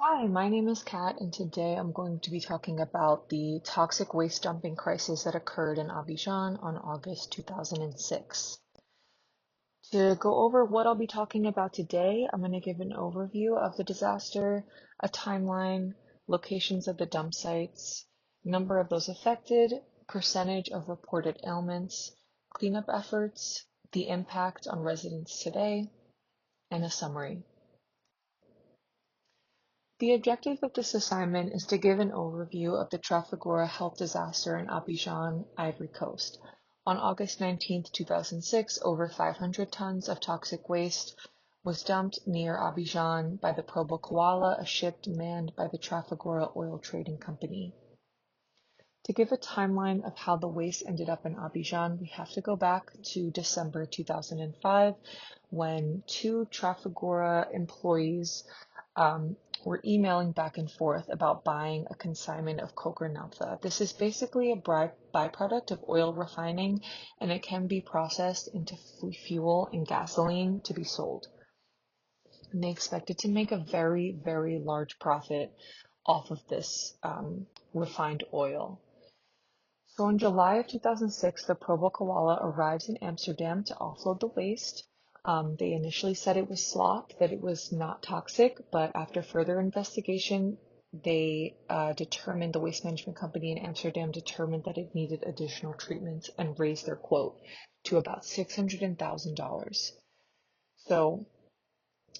Hi, my name is Kat, and today I'm going to be talking about the toxic waste dumping crisis that occurred in Abidjan on August 2006. To go over what I'll be talking about today, I'm going to give an overview of the disaster, a timeline, locations of the dump sites, number of those affected, percentage of reported ailments, cleanup efforts, the impact on residents today, and a summary. The objective of this assignment is to give an overview of the Trafigura health disaster in Abidjan, Ivory Coast. On August 19, 2006, over 500 tons of toxic waste was dumped near Abidjan by the Probo Koala, a ship manned by the Trafigura Oil Trading Company. To give a timeline of how the waste ended up in Abidjan, we have to go back to December 2005 when two Trafigura employees were emailing back and forth about buying a consignment of coca naphtha. This is basically a byproduct of oil refining, and it can be processed into fuel and gasoline to be sold. And they expected to make a very, very large profit off of this refined oil. So in July of 2006, the Provo Koala arrives in Amsterdam to offload the waste. They initially said it was slop, that it was not toxic, but after further investigation, they determined, the waste management company in Amsterdam determined that it needed additional treatment and raised their quote to about $600,000. So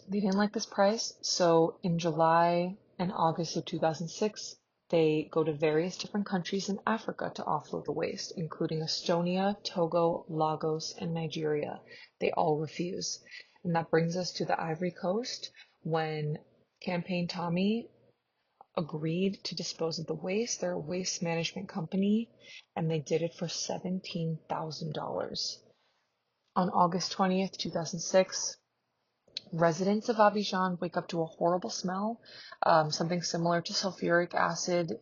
they didn't like this price. So in July and August of 2006, they go to various different countries in Africa to offload the waste, including Estonia, Togo, Lagos, and Nigeria. They all refuse. And that brings us to the Ivory Coast when Campaign Tommy agreed to dispose of the waste. They're a waste management company, and they did it for $17,000. On August 20th, 2006, residents of Abidjan wake up to a horrible smell, something similar to sulfuric acid.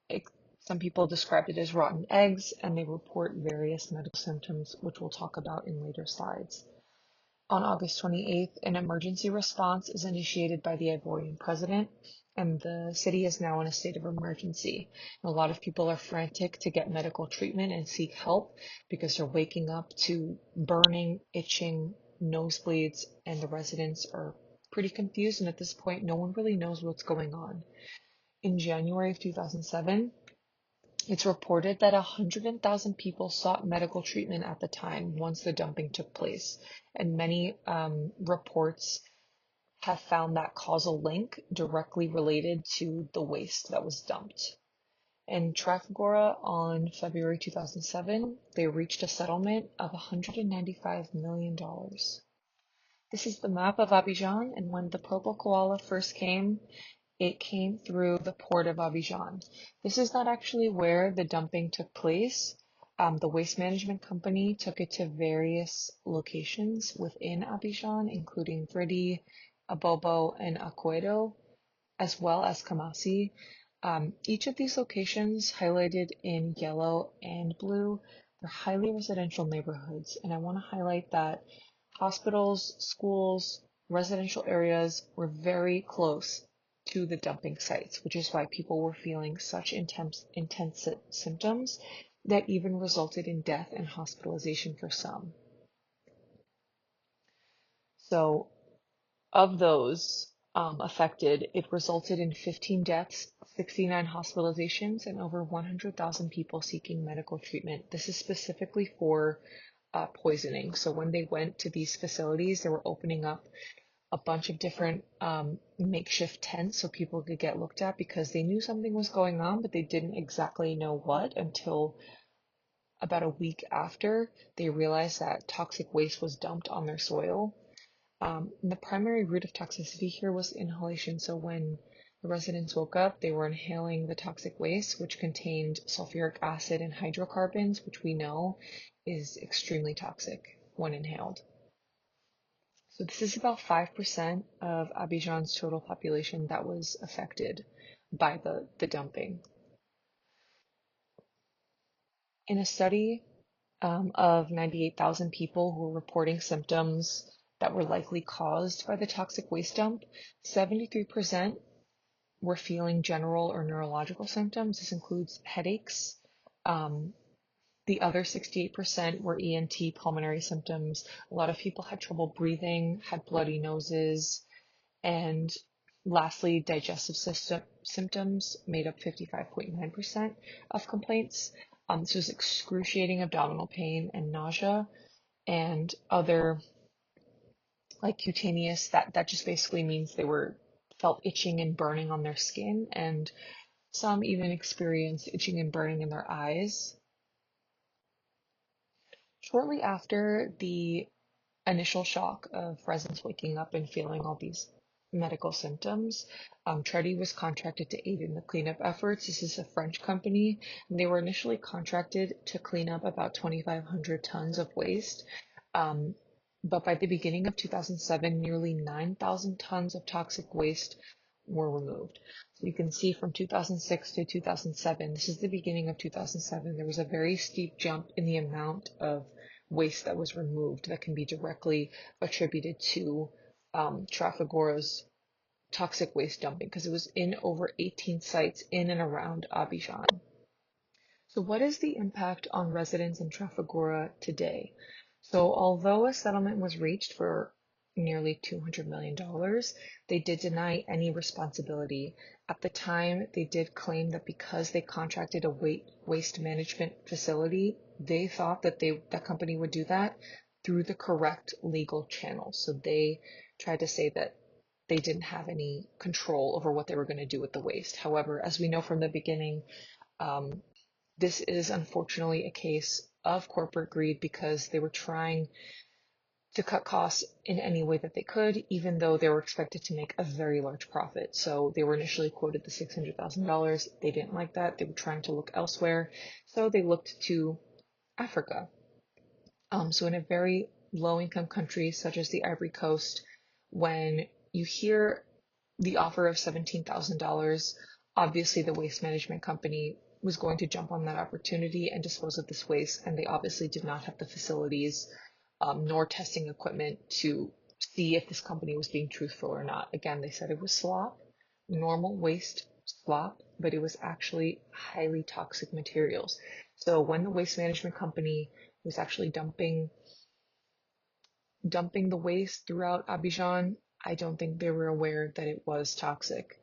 It, some people described it as rotten eggs, and they report various medical symptoms, which we'll talk about in later slides. On August 28th, an emergency response is initiated by the Ivorian president, and the city is now in a state of emergency. And a lot of people are frantic to get medical treatment and seek help because they're waking up to burning, itching, nosebleeds, and the residents are pretty confused. And at this point, no one really knows what's going on. In January of 2007, it's reported that 100,000 people sought medical treatment at the time once the dumping took place, and many reports have found that causal link directly related to the waste that was dumped. In Trafigura on February 2007, they reached a settlement of $195 million. This is the map of Abidjan, and when the purple koala first came, it came through the port of Abidjan. This is not actually where the dumping took place. The waste management company took it to various locations within Abidjan, including Vridi, Abobo, and Akwedo, as well as Kamasi. Each of these locations, highlighted in yellow and blue, they're highly residential neighborhoods, and I want to highlight that hospitals, schools, residential areas were very close to the dumping sites, which is why people were feeling such intense symptoms that even resulted in death and hospitalization for some. So, of those affected, it resulted in 15 deaths, 69 hospitalizations, and over 100,000 people seeking medical treatment. This is specifically for poisoning. So when they went to these facilities, they were opening up a bunch of different makeshift tents so people could get looked at because they knew something was going on, but they didn't exactly know what until about a week after they realized that toxic waste was dumped on their soil. The primary route of toxicity here was inhalation. So when the residents woke up, they were inhaling the toxic waste, which contained sulfuric acid and hydrocarbons, which we know is extremely toxic when inhaled. So this is about 5% of Abidjan's total population that was affected by the dumping. In a study of 98,000 people who were reporting symptoms that were likely caused by the toxic waste dump, 73% were feeling general or neurological symptoms. This includes headaches. The other 68% were ENT pulmonary symptoms. A lot of people had trouble breathing, had bloody noses, and lastly, digestive system symptoms made up 55.9% of complaints. This was excruciating abdominal pain and nausea, and other like cutaneous, that just basically means they felt itching and burning on their skin, and some even experienced itching and burning in their eyes. Shortly after the initial shock of residents waking up and feeling all these medical symptoms, Tredi was contracted to aid in the cleanup efforts. This is a French company, and they were initially contracted to clean up about 2,500 tons of waste. But by the beginning of 2007, nearly 9,000 tons of toxic waste were removed. So you can see from 2006 to 2007, this is the beginning of 2007, there was a very steep jump in the amount of waste that was removed that can be directly attributed to Trafigura's toxic waste dumping, because it was in over 18 sites in and around Abidjan. So what is the impact on residents in Trafigura today? So although a settlement was reached for nearly $200 million, they did deny any responsibility. At the time, they did claim that because they contracted a waste management facility, they thought that that company would do that through the correct legal channels. So they tried to say that they didn't have any control over what they were going to do with the waste. However, as we know from the beginning, this is unfortunately a case of corporate greed, because they were trying to cut costs in any way that they could, even though they were expected to make a very large profit. So they were initially quoted the $600,000. They didn't like that. They were trying to look elsewhere. So they looked to Africa. So in a very low-income country such as the Ivory Coast, when you hear the offer of $17,000, obviously the waste management company was going to jump on that opportunity and dispose of this waste, and they obviously did not have the facilities nor testing equipment to see if this company was being truthful or not. Again, they said it was slop, normal waste slop, but it was actually highly toxic materials. So when the waste management company was actually dumping the waste throughout Abidjan, I don't think they were aware that it was toxic.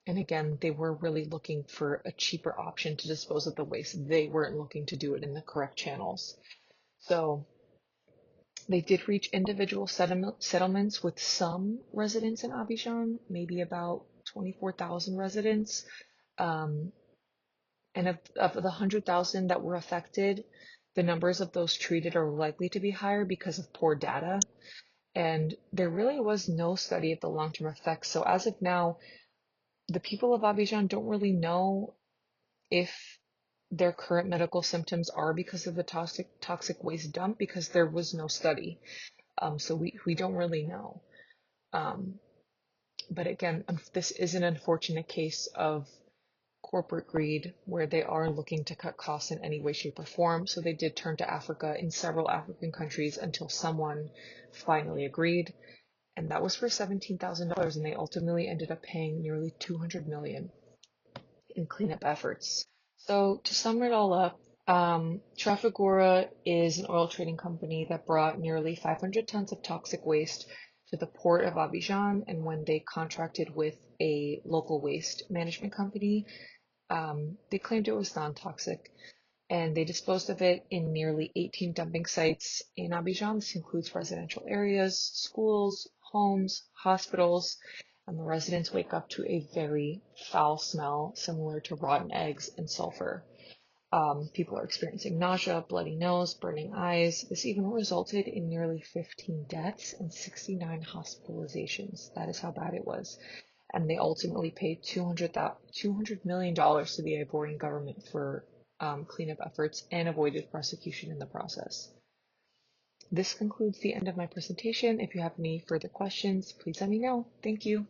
And again, they were really looking for a cheaper option to dispose of the waste. They weren't looking to do it in the correct channels. So they did reach individual settlements with some residents in Abidjan, maybe about 24,000 residents. And of the 100,000 that were affected, the numbers of those treated are likely to be higher because of poor data. And there really was no study of the long-term effects. So as of now, the people of Abidjan don't really know if their current medical symptoms are because of the toxic waste dump, because there was no study. So we don't really know. But again, this is an unfortunate case of corporate greed where they are looking to cut costs in any way, shape, or form. So they did turn to Africa in several African countries until someone finally agreed. And that was for $17,000, and they ultimately ended up paying nearly $200 million in cleanup efforts. So to sum it all up, Trafigura is an oil trading company that brought nearly 500 tons of toxic waste to the port of Abidjan, and when they contracted with a local waste management company, they claimed it was non-toxic, and they disposed of it in nearly 18 dumping sites in Abidjan. This includes residential areas, schools, homes, hospitals, and the residents wake up to a very foul smell similar to rotten eggs and sulfur. People are experiencing nausea, bloody nose, burning eyes. This even resulted in nearly 15 deaths and 69 hospitalizations. That is how bad it was. And they ultimately paid $200 million to the Ivorian government for cleanup efforts and avoided prosecution in the process. This concludes the end of my presentation. If you have any further questions, please let me know. Thank you.